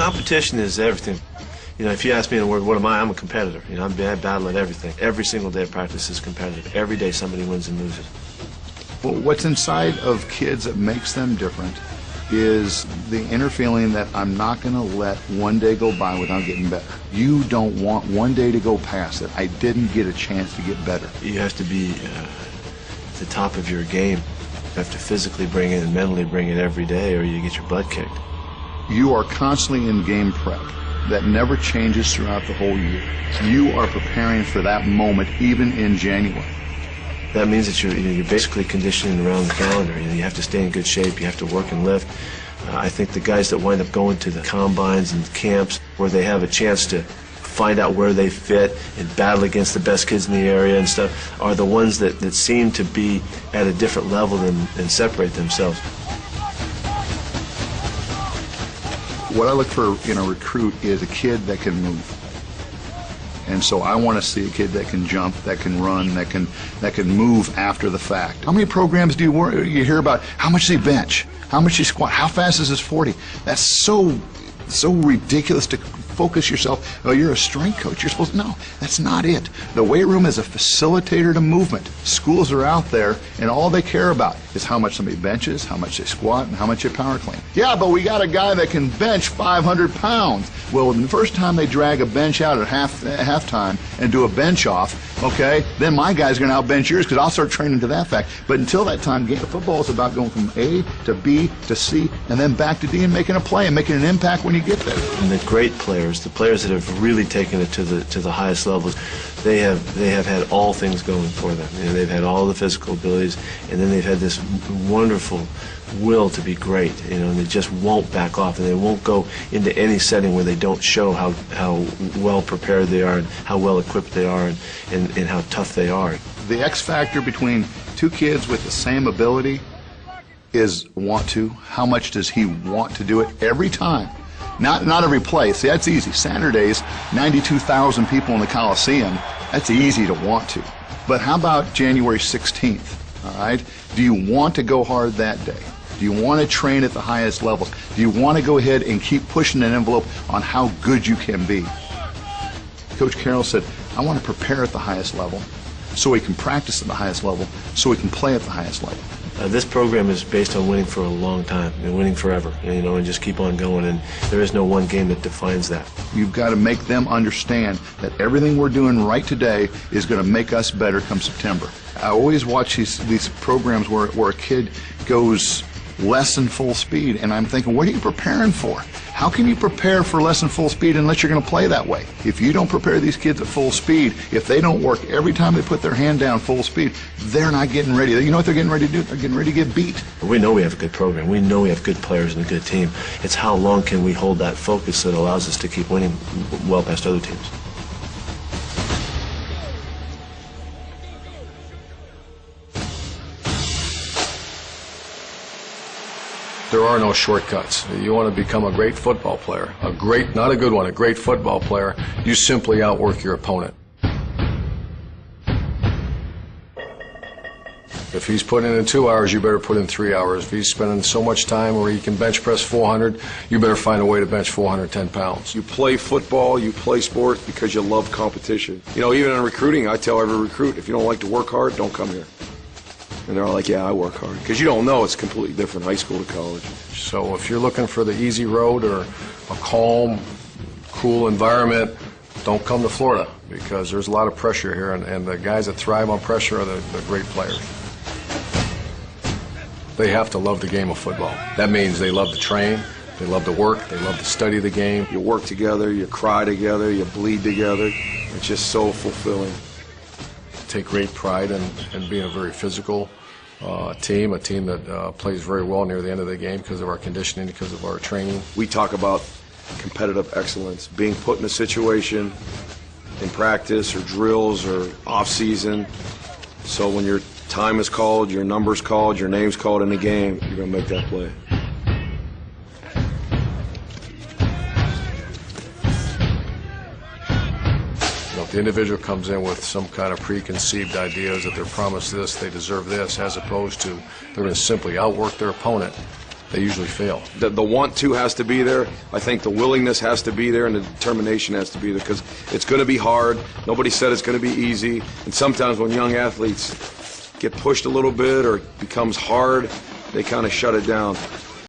Competition is everything. If you ask me in a word, what am I? I'm a competitor. I battle at everything. Every single day of practice is competitive. Every day somebody wins and loses. Well, what's inside of kids that makes them different is the inner feeling that I'm not going to let one day go by without getting better. You don't want one day to go past that I didn't get a chance to get better. You have to be at the top of your game. You have to physically bring it and mentally bring it every day, or you get your butt kicked. You are constantly in game prep that never changes throughout the whole year. You are preparing for that moment even in January. That means that you're basically conditioning around the calendar. You have to stay in good shape. You have to work and lift. I think the guys that wind up going to the combines and camps where they have a chance to find out where they fit and battle against the best kids in the area and stuff are the ones that seem to be at a different level and separate themselves. What I look for in a recruit is a kid that can move. And so I want to see a kid that can jump, that can run, that can move after the fact. How many programs do you hear about? How much does he bench? How much does he squat? How fast is his 40? That's so ridiculous to focus yourself. Oh, you're a strength coach. You're supposed to. No, that's not it. The weight room is a facilitator to movement. Schools are out there, and all they care about is how much somebody benches, how much they squat, and how much they power clean. Yeah, but we got a guy that can bench 500 pounds. Well, the first time they drag a bench out at halftime and do a bench off, okay, then my guy's going to outbench yours because I'll start training to that fact. But until that time, football is about going from A to B to C and then back to D and making a play and making an impact when you get there. And the great players, the players that have really taken it to the highest levels, they have had all things going for them. They've had all the physical abilities, and then they've had this wonderful will to be great, and they just won't back off, and they won't go into any setting where they don't show how well prepared they are and how well equipped they are and how tough they are. The X factor between two kids with the same ability is want to. How much does he want to do it every time? Not every play. See, that's easy. Saturdays, 92,000 people in the Coliseum, that's easy to want to. But how about January 16th, all right? Do you want to go hard that day? Do you want to train at the highest levels? Do you want to go ahead and keep pushing an envelope on how good you can be? Coach Carroll said, I want to prepare at the highest level so we can practice at the highest level, so we can play at the highest level. This program is based on winning for a long time and winning forever, and just keep on going, and there is no one game that defines that. You've got to make them understand that everything we're doing right today is going to make us better come September. I always watch these programs where a kid goes less than full speed, and I'm thinking, what are you preparing for? How can you prepare for less than full speed unless you're going to play that way? If you don't prepare these kids at full speed, if they don't work every time they put their hand down full speed, they're not getting ready. You know what they're getting ready to do? They're getting ready to get beat. We know we have a good program. We know we have good players and a good team. It's how long can we hold that focus that allows us to keep winning well past other teams. There are no shortcuts. You want to become a great football player, not a good one, a great football player, you simply outwork your opponent. If he's putting in 2 hours, you better put in 3 hours. If he's spending so much time where he can bench press 400, you better find a way to bench 410 pounds. You play football, you play sports because you love competition. Even in recruiting, I tell every recruit, if you don't like to work hard, don't come here. And they're all like, yeah, I work hard. Because you don't know, it's completely different, high school to college. So if you're looking for the easy road or a calm, cool environment, don't come to Florida because there's a lot of pressure here, and the guys that thrive on pressure are the great players. They have to love the game of football. That means they love to train, they love to work, they love to study the game. You work together, you cry together, you bleed together. It's just so fulfilling. Take great pride in being a very physical team, a team that plays very well near the end of the game because of our conditioning, because of our training. We talk about competitive excellence, being put in a situation in practice or drills or off-season, so when your time is called, your number's called, your name's called in the game, you're going to make that play. If the individual comes in with some kind of preconceived ideas that they're promised this, they deserve this, as opposed to they're going to simply outwork their opponent, they usually fail. The want to has to be there. I think the willingness has to be there, and the determination has to be there, because it's going to be hard. Nobody said it's going to be easy. And sometimes when young athletes get pushed a little bit or it becomes hard, they kind of shut it down.